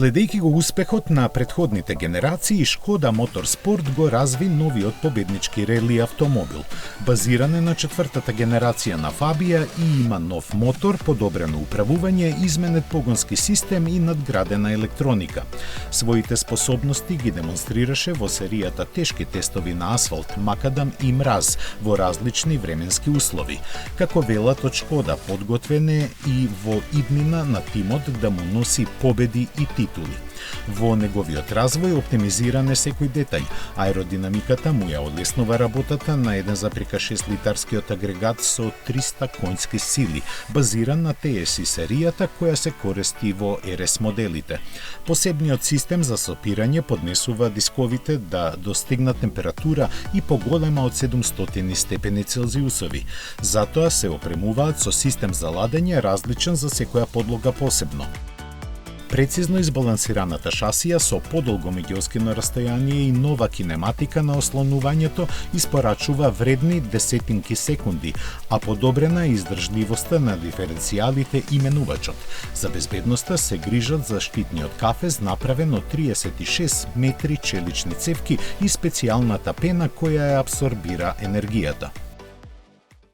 Следејќи го успехот на претходните генерации, Шкода Моторспорт го разви новиот победнички рели автомобил. Базиран е на четвртата генерација на Фабија и има нов мотор, подобрено управување, изменет погонски систем и надградена електроника. Своите способности ги демонстрираше во серијата тешки тестови на асфалт, макадам и мраз во различни временски услови. Како велат од Шкода, подготвен е и во иднина на тимот да му носи победи и титули. Во неговиот развој оптимизиран е секој детај. Аеродинамиката му ја олеснува работата на 1,6 литарскиот агрегат со 300 конски сили, базиран на TSI серијата која се користи во RS моделите. Посебниот систем за сопирање поднесува дисковите да достигнат температура и поголема од 700 степени Целзиусови. Затоа се опремуваат со систем за ладење различен за секоја подлога посебно. Прецизно избалансираната шасија со подолго меѓуоскино расстојание и нова кинематика на ослонувањето испорачува вредни десетинки секунди, а подобрена е издржливоста на диференцијалите и менувачот. За безбедноста се грижат за штитниот кафез направен од 36 метри челични цевки и специјалната пена која ја абсорбира енергијата.